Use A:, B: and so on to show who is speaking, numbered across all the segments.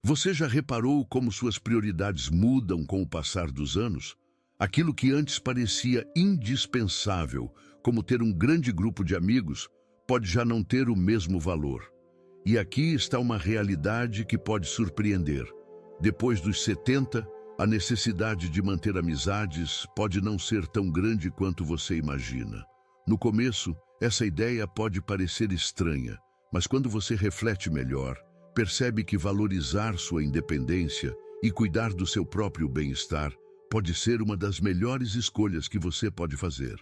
A: Você já reparou como suas prioridades mudam com o passar dos anos? Aquilo que antes parecia indispensável, como ter um grande grupo de amigos, pode já não ter o mesmo valor. E aqui está uma realidade que pode surpreender. Depois dos 70, a necessidade de manter amizades pode não ser tão grande quanto você imagina. No começo, essa ideia pode parecer estranha, mas quando você reflete melhor, percebe que valorizar sua independência e cuidar do seu próprio bem-estar pode ser uma das melhores escolhas que você pode fazer.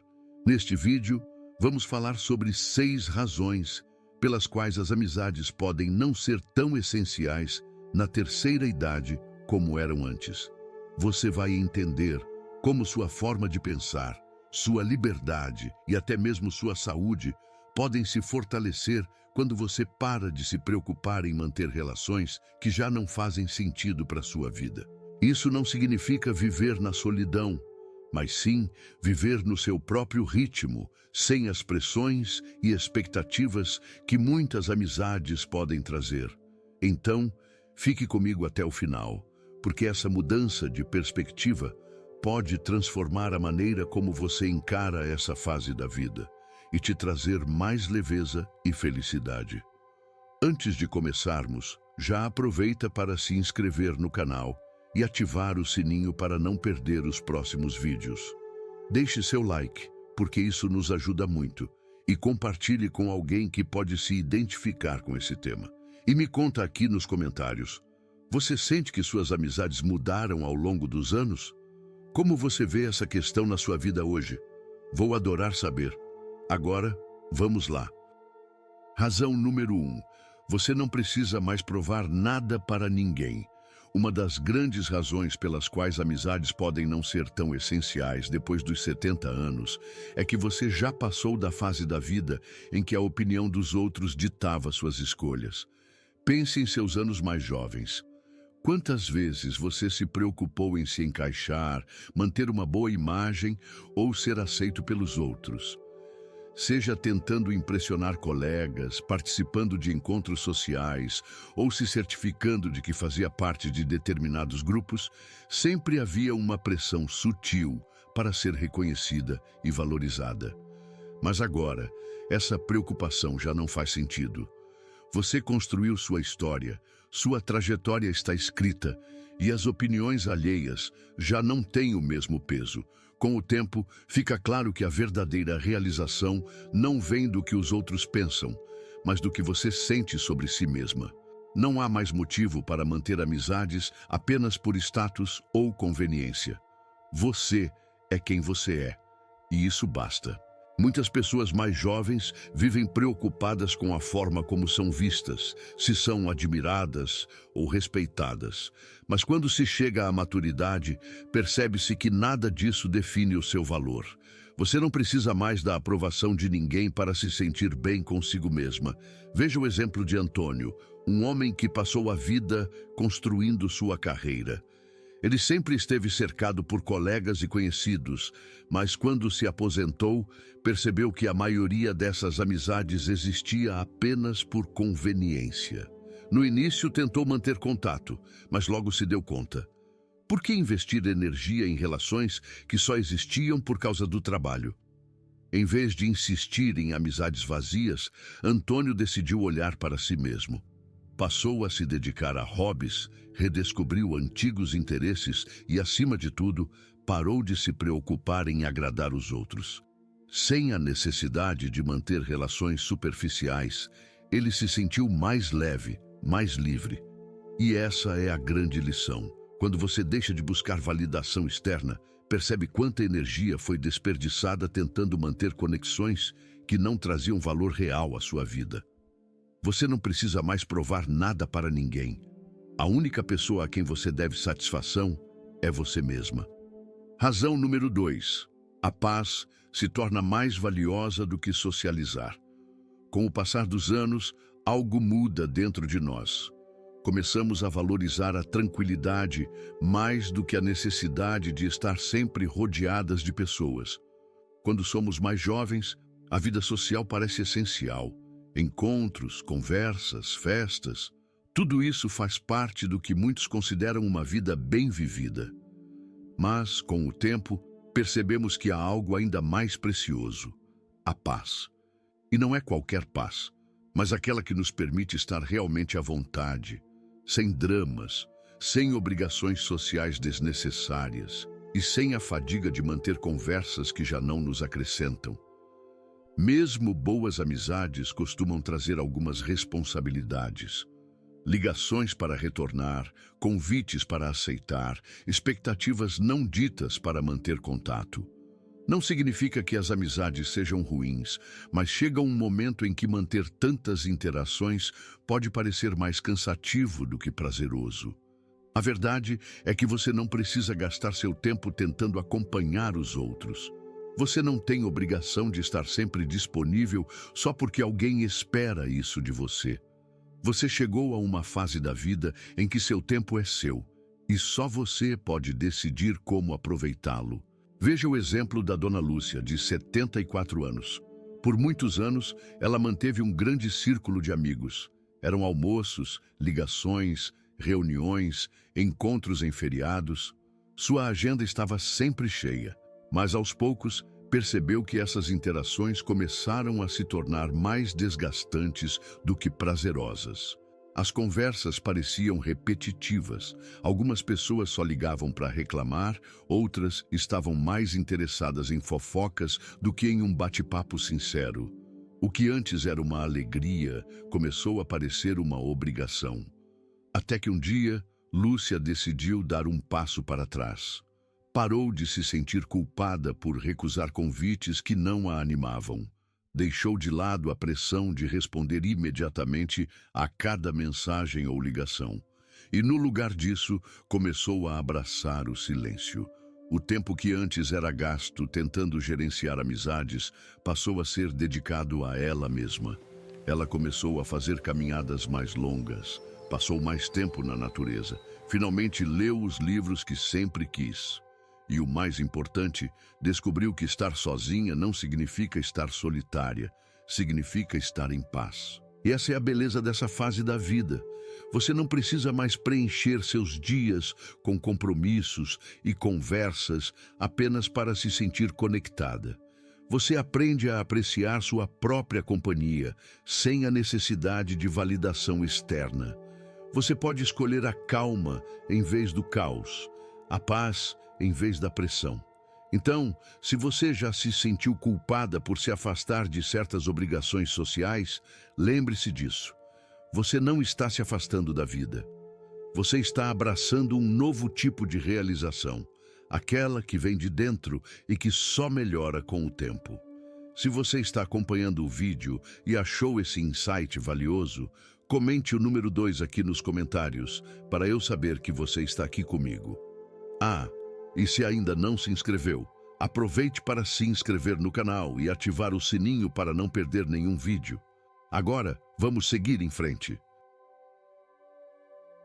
A: Neste vídeo, vamos falar sobre 6 razões pelas quais as amizades podem não ser tão essenciais na terceira idade como eram antes. Você vai entender como sua forma de pensar, sua liberdade e até mesmo sua saúde podem se fortalecer quando você para de se preocupar em manter relações que já não fazem sentido para sua vida. Isso não significa viver na solidão, mas sim viver no seu próprio ritmo, sem as pressões e expectativas que muitas amizades podem trazer. Então, fique comigo até o final, porque essa mudança de perspectiva pode transformar a maneira como você encara essa fase da vida e te trazer mais leveza e felicidade. Antes de começarmos, já aproveita para se inscrever no canal e ativar o sininho para não perder os próximos vídeos. Deixe seu like, porque isso nos ajuda muito, e compartilhe com alguém que pode se identificar com esse tema. E me conta aqui nos comentários, você sente que suas amizades mudaram ao longo dos anos? Como você vê essa questão na sua vida hoje? Vou adorar saber. Agora, vamos lá. Razão número 1. Você não precisa mais provar nada para ninguém. Uma das grandes razões pelas quais amizades podem não ser tão essenciais depois dos 70 anos é que você já passou da fase da vida em que a opinião dos outros ditava suas escolhas. Pense em seus anos mais jovens. Quantas vezes você se preocupou em se encaixar, manter uma boa imagem ou ser aceito pelos outros? Seja tentando impressionar colegas, participando de encontros sociais ou se certificando de que fazia parte de determinados grupos, sempre havia uma pressão sutil para ser reconhecida e valorizada. Mas agora, essa preocupação já não faz sentido. Você construiu sua história, sua trajetória está escrita e as opiniões alheias já não têm o mesmo peso. Com o tempo, fica claro que a verdadeira realização não vem do que os outros pensam, mas do que você sente sobre si mesma. Não há mais motivo para manter amizades apenas por status ou conveniência. Você é quem você é, e isso basta. Muitas pessoas mais jovens vivem preocupadas com a forma como são vistas, se são admiradas ou respeitadas. Mas quando se chega à maturidade, percebe-se que nada disso define o seu valor. Você não precisa mais da aprovação de ninguém para se sentir bem consigo mesma. Veja o exemplo de Antônio, um homem que passou a vida construindo sua carreira. Ele sempre esteve cercado por colegas e conhecidos, mas quando se aposentou, percebeu que a maioria dessas amizades existia apenas por conveniência. No início tentou manter contato, mas logo se deu conta. Por que investir energia em relações que só existiam por causa do trabalho? Em vez de insistir em amizades vazias, Antônio decidiu olhar para si mesmo. Passou a se dedicar a hobbies, redescobriu antigos interesses e, acima de tudo, parou de se preocupar em agradar os outros. Sem a necessidade de manter relações superficiais, ele se sentiu mais leve, mais livre. E essa é a grande lição. Quando você deixa de buscar validação externa, percebe quanta energia foi desperdiçada tentando manter conexões que não traziam valor real à sua vida. Você não precisa mais provar nada para ninguém. A única pessoa a quem você deve satisfação é você mesma. Razão número 2. A paz se torna mais valiosa do que socializar. Com o passar dos anos, algo muda dentro de nós. Começamos a valorizar a tranquilidade mais do que a necessidade de estar sempre rodeadas de pessoas. Quando somos mais jovens, a vida social parece essencial. Encontros, conversas, festas, Tudo isso faz parte do que muitos consideram uma vida bem vivida. Mas, com o tempo, percebemos que há algo ainda mais precioso: a paz. E não é qualquer paz, mas aquela que nos permite estar realmente à vontade, sem dramas, sem obrigações sociais desnecessárias e sem a fadiga de manter conversas que já não nos acrescentam. Mesmo boas amizades costumam trazer algumas responsabilidades. Ligações para retornar, convites para aceitar, expectativas não ditas para manter contato. Não significa que as amizades sejam ruins, mas chega um momento em que manter tantas interações pode parecer mais cansativo do que prazeroso. A verdade é que você não precisa gastar seu tempo tentando acompanhar os outros. Você não tem obrigação de estar sempre disponível só porque alguém espera isso de você. Você chegou a uma fase da vida em que seu tempo é seu, e só você pode decidir como aproveitá-lo. Veja o exemplo da Dona Lúcia, de 74 anos. Por muitos anos, ela manteve um grande círculo de amigos. Eram almoços, ligações, reuniões, encontros em feriados. Sua agenda estava sempre cheia, mas aos poucos percebeu que essas interações começaram a se tornar mais desgastantes do que prazerosas. As conversas pareciam repetitivas. Algumas pessoas só ligavam para reclamar, outras estavam mais interessadas em fofocas do que em um bate-papo sincero. O que antes era uma alegria começou a parecer uma obrigação. Até que um dia, Lúcia decidiu dar um passo para trás. Parou de se sentir culpada por recusar convites que não a animavam. Deixou de lado a pressão de responder imediatamente a cada mensagem ou ligação. E, no lugar disso, começou a abraçar o silêncio. O tempo que antes era gasto tentando gerenciar amizades passou a ser dedicado a ela mesma. Ela começou a fazer caminhadas mais longas, passou mais tempo na natureza, finalmente leu os livros que sempre quis. E o mais importante, descobriu que estar sozinha não significa estar solitária, significa estar em paz. E essa é a beleza dessa fase da vida. Você não precisa mais preencher seus dias com compromissos e conversas apenas para se sentir conectada. Você aprende a apreciar sua própria companhia, sem a necessidade de validação externa. Você pode escolher a calma em vez do caos, a paz em vez da pressão. Então, se você já se sentiu culpada por se afastar de certas obrigações sociais, lembre-se disso. Você não está se afastando da vida. Você está abraçando um novo tipo de realização, aquela que vem de dentro e que só melhora com o tempo. Se você está acompanhando o vídeo e achou esse insight valioso, comente o número 2 aqui nos comentários, para eu saber que você está aqui comigo. E se ainda não se inscreveu, aproveite para se inscrever no canal e ativar o sininho para não perder nenhum vídeo. Agora, vamos seguir em frente.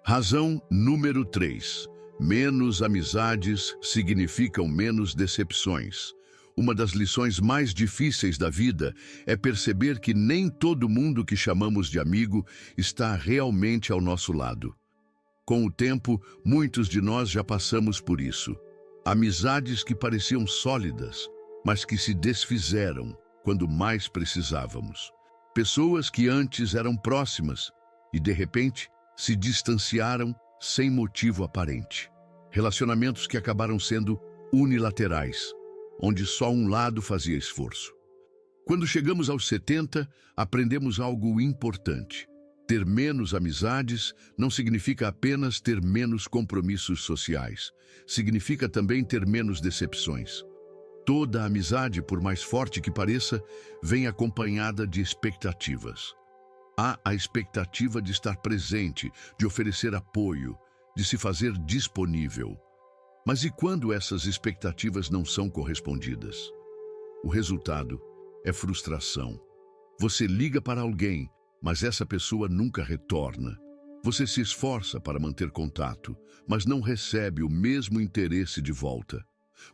A: Razão número 3. Menos amizades significam menos decepções. Uma das lições mais difíceis da vida é perceber que nem todo mundo que chamamos de amigo está realmente ao nosso lado. Com o tempo, muitos de nós já passamos por isso. Amizades que pareciam sólidas, mas que se desfizeram quando mais precisávamos. Pessoas que antes eram próximas e, de repente, se distanciaram sem motivo aparente. Relacionamentos que acabaram sendo unilaterais, onde só um lado fazia esforço. Quando chegamos aos 70, aprendemos algo importante. Ter menos amizades não significa apenas ter menos compromissos sociais. Significa também ter menos decepções. Toda amizade, por mais forte que pareça, vem acompanhada de expectativas. Há a expectativa de estar presente, de oferecer apoio, de se fazer disponível. Mas e quando essas expectativas não são correspondidas? O resultado é frustração. Você liga para alguém, mas essa pessoa nunca retorna. Você se esforça para manter contato, mas não recebe o mesmo interesse de volta.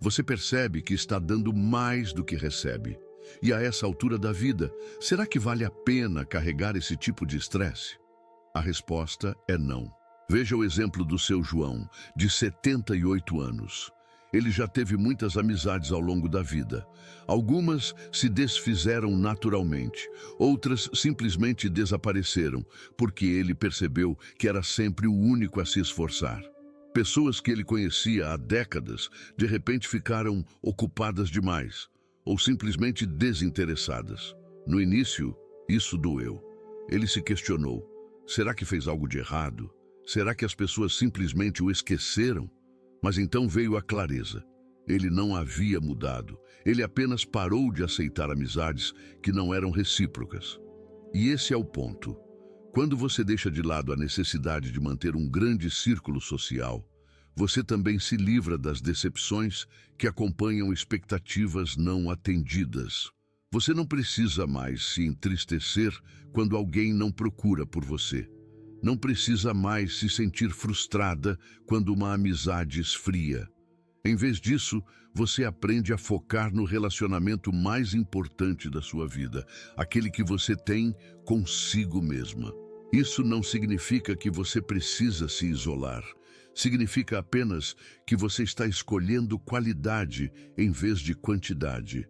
A: Você percebe que está dando mais do que recebe. E a essa altura da vida, será que vale a pena carregar esse tipo de estresse? A resposta é não. Veja o exemplo do seu João, de 78 anos. Ele já teve muitas amizades ao longo da vida. Algumas se desfizeram naturalmente, outras simplesmente desapareceram, porque ele percebeu que era sempre o único a se esforçar. Pessoas que ele conhecia há décadas, de repente ficaram ocupadas demais, ou simplesmente desinteressadas. No início, isso doeu. Ele se questionou: será que fez algo de errado? Será que as pessoas simplesmente o esqueceram? Mas então veio a clareza. Ele não havia mudado. Ele apenas parou de aceitar amizades que não eram recíprocas. E esse é o ponto. Quando você deixa de lado a necessidade de manter um grande círculo social, você também se livra das decepções que acompanham expectativas não atendidas. Você não precisa mais se entristecer quando alguém não procura por você. Não precisa mais se sentir frustrada quando uma amizade esfria. Em vez disso, você aprende a focar no relacionamento mais importante da sua vida, aquele que você tem consigo mesma. Isso não significa que você precisa se isolar. Significa apenas que você está escolhendo qualidade em vez de quantidade.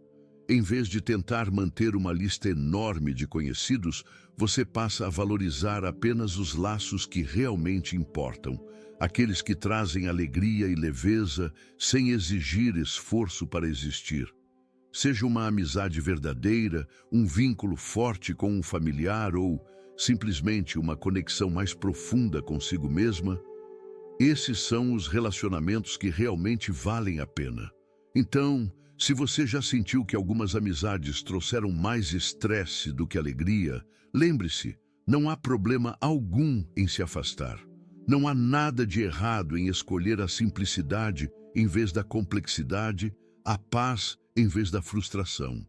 A: Em vez de tentar manter uma lista enorme de conhecidos, você passa a valorizar apenas os laços que realmente importam, aqueles que trazem alegria e leveza sem exigir esforço para existir. Seja uma amizade verdadeira, um vínculo forte com um familiar ou simplesmente uma conexão mais profunda consigo mesma, esses são os relacionamentos que realmente valem a pena. Então, se você já sentiu que algumas amizades trouxeram mais estresse do que alegria, lembre-se, não há problema algum em se afastar. Não há nada de errado em escolher a simplicidade em vez da complexidade, a paz em vez da frustração.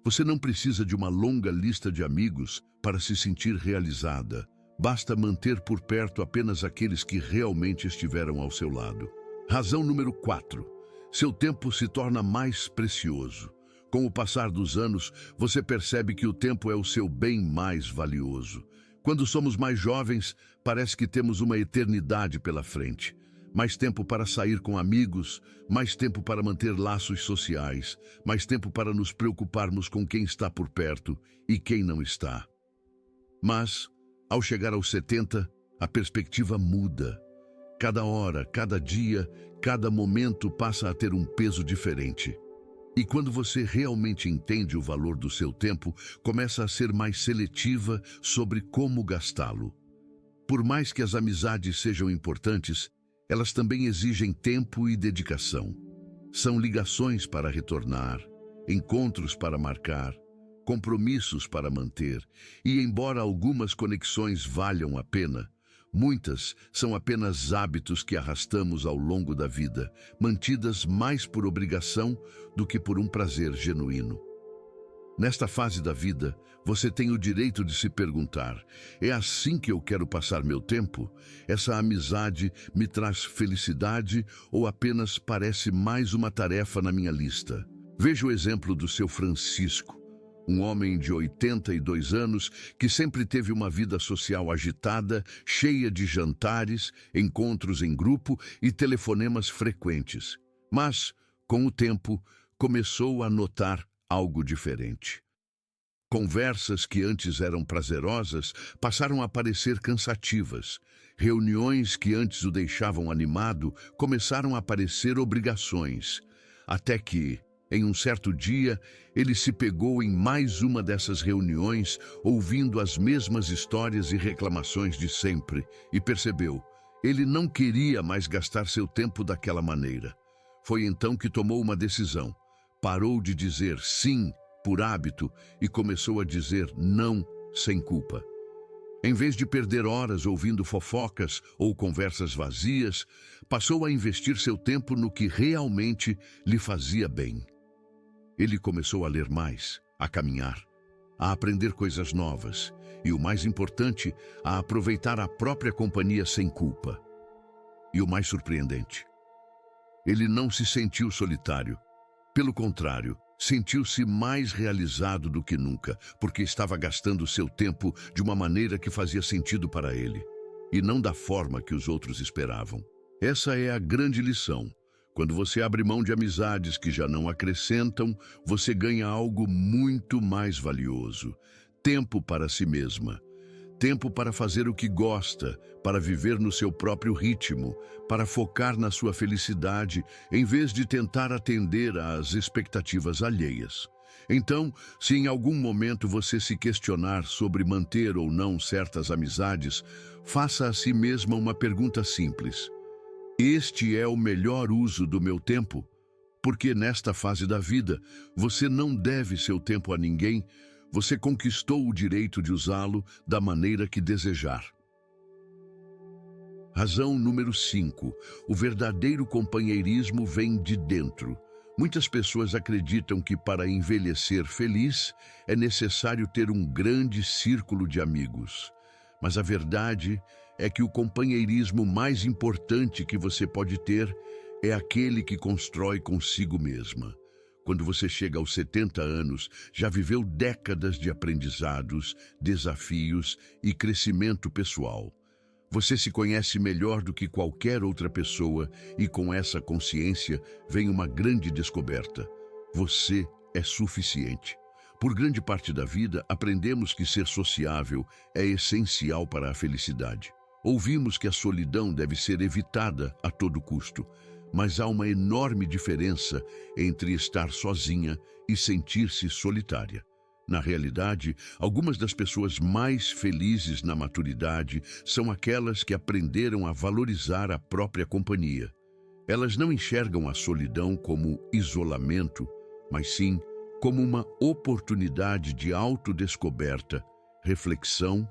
A: Você não precisa de uma longa lista de amigos para se sentir realizada. Basta manter por perto apenas aqueles que realmente estiveram ao seu lado. Razão número 4. Seu tempo se torna mais precioso. Com o passar dos anos, você percebe que o tempo é o seu bem mais valioso. Quando somos mais jovens, parece que temos uma eternidade pela frente. Mais tempo para sair com amigos, mais tempo para manter laços sociais, mais tempo para nos preocuparmos com quem está por perto e quem não está. Mas, ao chegar aos 70, a perspectiva muda. Cada hora, cada dia, cada momento passa a ter um peso diferente. E quando você realmente entende o valor do seu tempo, começa a ser mais seletiva sobre como gastá-lo. Por mais que as amizades sejam importantes, elas também exigem tempo e dedicação. São ligações para retornar, encontros para marcar, compromissos para manter, e embora algumas conexões valham a pena, muitas são apenas hábitos que arrastamos ao longo da vida, mantidas mais por obrigação do que por um prazer genuíno. Nesta fase da vida, você tem o direito de se perguntar: é assim que eu quero passar meu tempo? Essa amizade me traz felicidade ou apenas parece mais uma tarefa na minha lista? Veja o exemplo do seu Francisco, um homem de 82 anos que sempre teve uma vida social agitada, cheia de jantares, encontros em grupo e telefonemas frequentes. Mas, com o tempo, começou a notar algo diferente. Conversas que antes eram prazerosas passaram a parecer cansativas. Reuniões que antes o deixavam animado começaram a parecer obrigações. Até que, em um certo dia, ele se pegou em mais uma dessas reuniões, ouvindo as mesmas histórias e reclamações de sempre, e percebeu: ele não queria mais gastar seu tempo daquela maneira. Foi então que tomou uma decisão. Parou de dizer sim por hábito e começou a dizer não sem culpa. Em vez de perder horas ouvindo fofocas ou conversas vazias, passou a investir seu tempo no que realmente lhe fazia bem. Ele começou a ler mais, a caminhar, a aprender coisas novas e, o mais importante, a aproveitar a própria companhia sem culpa. E o mais surpreendente, ele não se sentiu solitário. Pelo contrário, Sentiu-se mais realizado do que nunca, porque estava gastando seu tempo de uma maneira que fazia sentido para ele, e não da forma que os outros esperavam. Essa é a grande lição. Quando você abre mão de amizades que já não acrescentam, você ganha algo muito mais valioso: tempo para si mesma. Tempo para fazer o que gosta, para viver no seu próprio ritmo, para focar na sua felicidade, em vez de tentar atender às expectativas alheias. Então, se em algum momento você se questionar sobre manter ou não certas amizades, faça a si mesma uma pergunta simples: este é o melhor uso do meu tempo? Porque nesta fase da vida, você não deve seu tempo a ninguém. Você conquistou o direito de usá-lo da maneira que desejar. Razão número 5. O verdadeiro companheirismo vem de dentro. Muitas pessoas acreditam que para envelhecer feliz é necessário ter um grande círculo de amigos. Mas a verdade é que o companheirismo mais importante que você pode ter é aquele que constrói consigo mesma. Quando você chega aos 70 anos, já viveu décadas de aprendizados, desafios e crescimento pessoal. Você se conhece melhor do que qualquer outra pessoa e com essa consciência vem uma grande descoberta: você é suficiente. Por grande parte da vida, aprendemos que ser sociável é essencial para a felicidade. Ouvimos que a solidão deve ser evitada a todo custo. Mas há uma enorme diferença entre estar sozinha e sentir-se solitária. Na realidade, algumas das pessoas mais felizes na maturidade são aquelas que aprenderam a valorizar a própria companhia. Elas não enxergam a solidão como isolamento, mas sim como uma oportunidade de autodescoberta, reflexão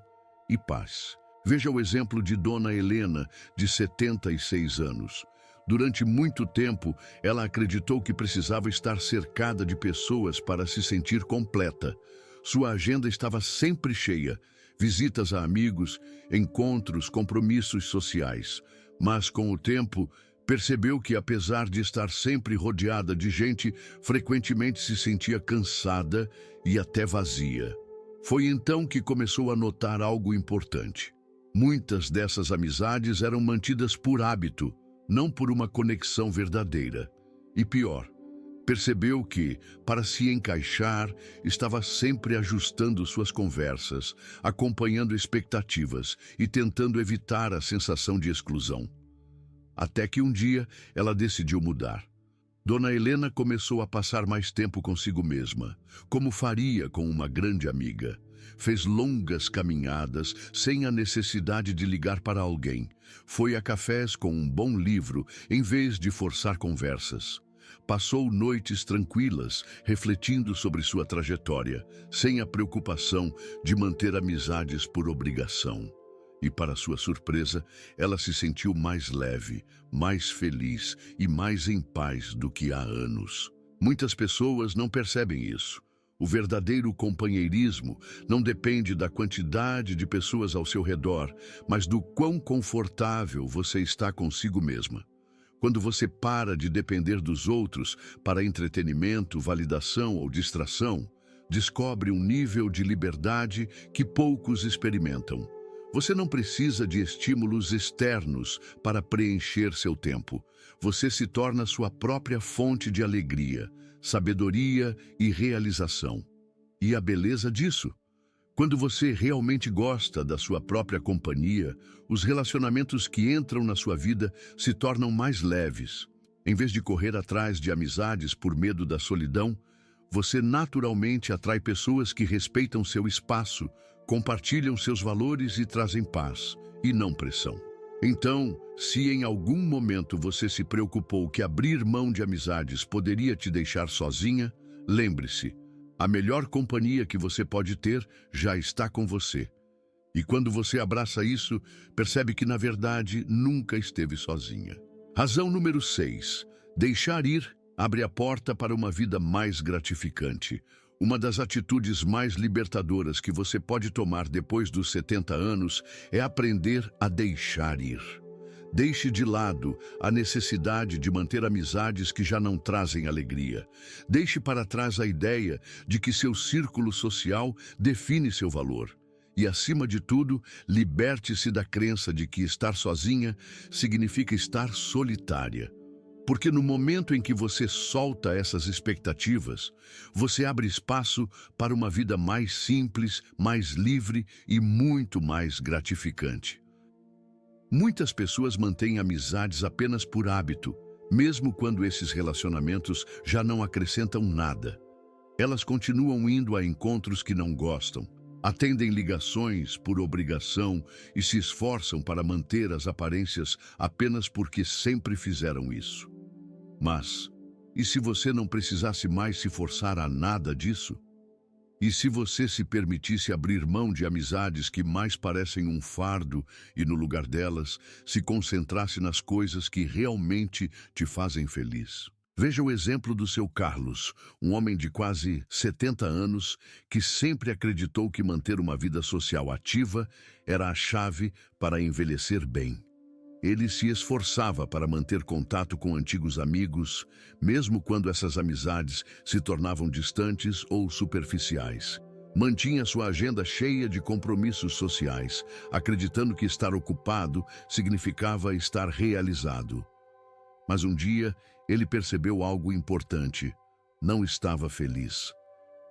A: e paz. Veja o exemplo de Dona Helena, de 76 anos. Durante muito tempo, ela acreditou que precisava estar cercada de pessoas para se sentir completa. Sua agenda estava sempre cheia: visitas a amigos, encontros, compromissos sociais. Mas, com o tempo, percebeu que, apesar de estar sempre rodeada de gente, frequentemente se sentia cansada e até vazia. Foi então que começou a notar algo importante. Muitas dessas amizades eram mantidas por hábito, não por uma conexão verdadeira. E pior, percebeu que, para se encaixar, estava sempre ajustando suas conversas, acompanhando expectativas e tentando evitar a sensação de exclusão. Até que um dia ela decidiu mudar. Dona Helena começou a passar mais tempo consigo mesma, como faria com uma grande amiga. Fez longas caminhadas sem a necessidade de ligar para alguém. Foi a cafés com um bom livro, em vez de forçar conversas. Passou noites tranquilas, refletindo sobre sua trajetória, sem a preocupação de manter amizades por obrigação. E, para sua surpresa, ela se sentiu mais leve, mais feliz e mais em paz do que há anos. Muitas pessoas não percebem isso. O verdadeiro companheirismo não depende da quantidade de pessoas ao seu redor, mas do quão confortável você está consigo mesma. Quando você para de depender dos outros para entretenimento, validação ou distração, descobre um nível de liberdade que poucos experimentam. Você não precisa de estímulos externos para preencher seu tempo. Você se torna sua própria fonte de alegria, sabedoria e realização. E a beleza disso? Quando você realmente gosta da sua própria companhia, os relacionamentos que entram na sua vida se tornam mais leves. Em vez de correr atrás de amizades por medo da solidão, você naturalmente atrai pessoas que respeitam seu espaço, compartilham seus valores e trazem paz, e não pressão. Então, se em algum momento você se preocupou que abrir mão de amizades poderia te deixar sozinha, lembre-se, a melhor companhia que você pode ter já está com você. E quando você abraça isso, percebe que, na verdade, nunca esteve sozinha. Razão número 6. Deixar ir abre a porta para uma vida mais gratificante. Uma das atitudes mais libertadoras que você pode tomar depois dos 70 anos é aprender a deixar ir. Deixe de lado a necessidade de manter amizades que já não trazem alegria. Deixe para trás a ideia de que seu círculo social define seu valor. E, acima de tudo, liberte-se da crença de que estar sozinha significa estar solitária. Porque no momento em que você solta essas expectativas, você abre espaço para uma vida mais simples, mais livre e muito mais gratificante. Muitas pessoas mantêm amizades apenas por hábito, mesmo quando esses relacionamentos já não acrescentam nada. Elas continuam indo a encontros que não gostam, atendem ligações por obrigação e se esforçam para manter as aparências apenas porque sempre fizeram isso. Mas, e se você não precisasse mais se forçar a nada disso? E se você se permitisse abrir mão de amizades que mais parecem um fardo e, no lugar delas, se concentrasse nas coisas que realmente te fazem feliz? Veja o exemplo do seu Carlos, um homem de quase 70 anos que sempre acreditou que manter uma vida social ativa era a chave para envelhecer bem. Ele se esforçava para manter contato com antigos amigos, mesmo quando essas amizades se tornavam distantes ou superficiais. Mantinha sua agenda cheia de compromissos sociais, acreditando que estar ocupado significava estar realizado. Mas um dia, ele percebeu algo importante. Não estava feliz.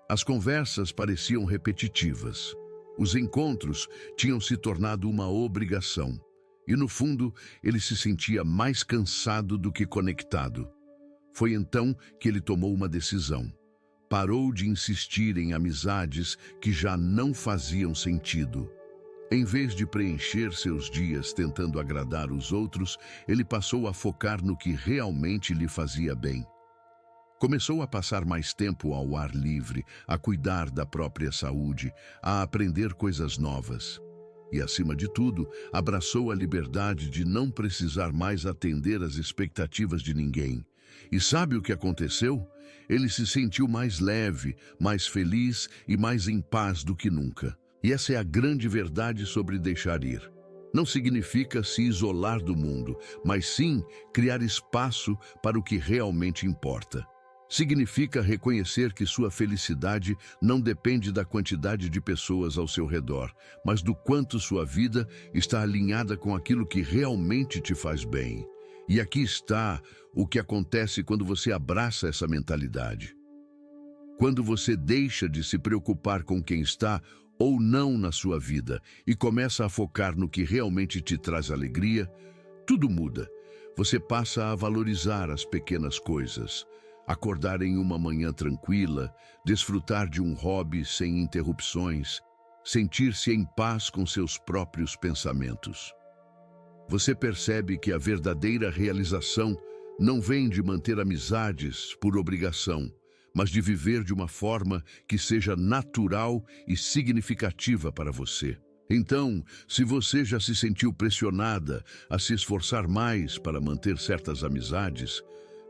A: As conversas pareciam repetitivas. Os encontros tinham se tornado uma obrigação. E, no fundo, ele se sentia mais cansado do que conectado. Foi então que ele tomou uma decisão. Parou de insistir em amizades que já não faziam sentido. Em vez de preencher seus dias tentando agradar os outros, ele passou a focar no que realmente lhe fazia bem. Começou a passar mais tempo ao ar livre, a cuidar da própria saúde, a aprender coisas novas. E, acima de tudo, abraçou a liberdade de não precisar mais atender às expectativas de ninguém. E sabe o que aconteceu? Ele se sentiu mais leve, mais feliz e mais em paz do que nunca. E essa é a grande verdade sobre deixar ir. Não significa se isolar do mundo, mas sim criar espaço para o que realmente importa. Significa reconhecer que sua felicidade não depende da quantidade de pessoas ao seu redor, mas do quanto sua vida está alinhada com aquilo que realmente te faz bem. E aqui está o que acontece quando você abraça essa mentalidade. Quando você deixa de se preocupar com quem está ou não na sua vida e começa a focar no que realmente te traz alegria, tudo muda. Você passa a valorizar as pequenas coisas. Acordar em uma manhã tranquila, desfrutar de um hobby sem interrupções, sentir-se em paz com seus próprios pensamentos. Você percebe que a verdadeira realização não vem de manter amizades por obrigação, mas de viver de uma forma que seja natural e significativa para você. Então, se você já se sentiu pressionada a se esforçar mais para manter certas amizades,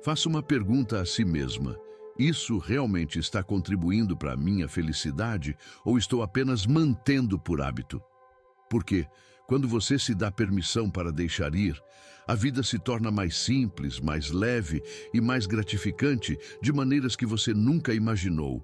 A: faça uma pergunta a si mesma. Isso realmente está contribuindo para a minha felicidade ou estou apenas mantendo por hábito? Porque, quando você se dá permissão para deixar ir, a vida se torna mais simples, mais leve e mais gratificante de maneiras que você nunca imaginou.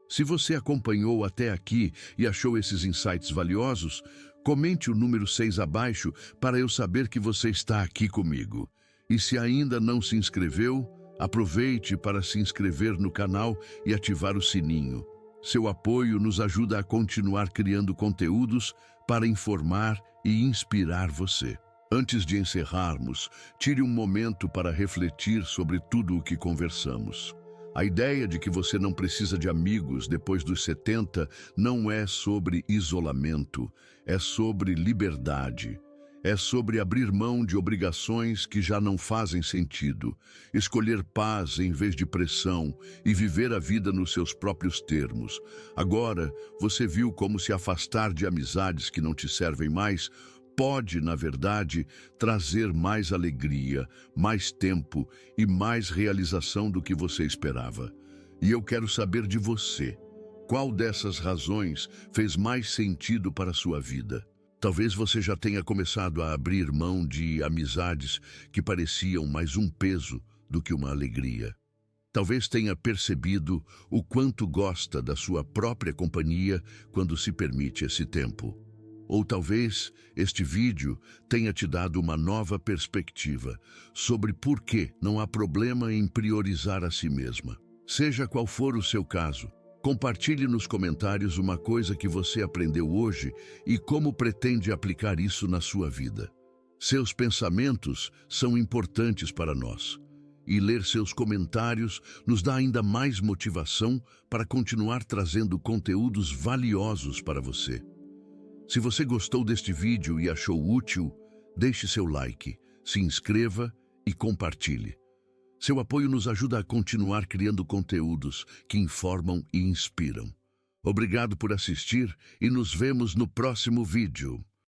A: Se você acompanhou até aqui e achou esses insights valiosos, comente o número 6 abaixo para eu saber que você está aqui comigo. E se ainda não se inscreveu, aproveite para se inscrever no canal e ativar o sininho. Seu apoio nos ajuda a continuar criando conteúdos para informar e inspirar você. Antes de encerrarmos, tire um momento para refletir sobre tudo o que conversamos. A ideia de que você não precisa de amigos depois dos 70 não é sobre isolamento, é sobre liberdade. É sobre abrir mão de obrigações que já não fazem sentido, escolher paz em vez de pressão e viver a vida nos seus próprios termos. Agora, você viu como se afastar de amizades que não te servem mais pode, na verdade, trazer mais alegria, mais tempo e mais realização do que você esperava. E eu quero saber de você, qual dessas razões fez mais sentido para a sua vida? Talvez você já tenha começado a abrir mão de amizades que pareciam mais um peso do que uma alegria. Talvez tenha percebido o quanto gosta da sua própria companhia quando se permite esse tempo. Ou talvez este vídeo tenha te dado uma nova perspectiva sobre por que não há problema em priorizar a si mesma. Seja qual for o seu caso, compartilhe nos comentários uma coisa que você aprendeu hoje e como pretende aplicar isso na sua vida. Seus pensamentos são importantes para nós, e ler seus comentários nos dá ainda mais motivação para continuar trazendo conteúdos valiosos para você. Se você gostou deste vídeo e achou útil, deixe seu like, se inscreva e compartilhe. Seu apoio nos ajuda a continuar criando conteúdos que informam e inspiram. Obrigado por assistir e nos vemos no próximo vídeo.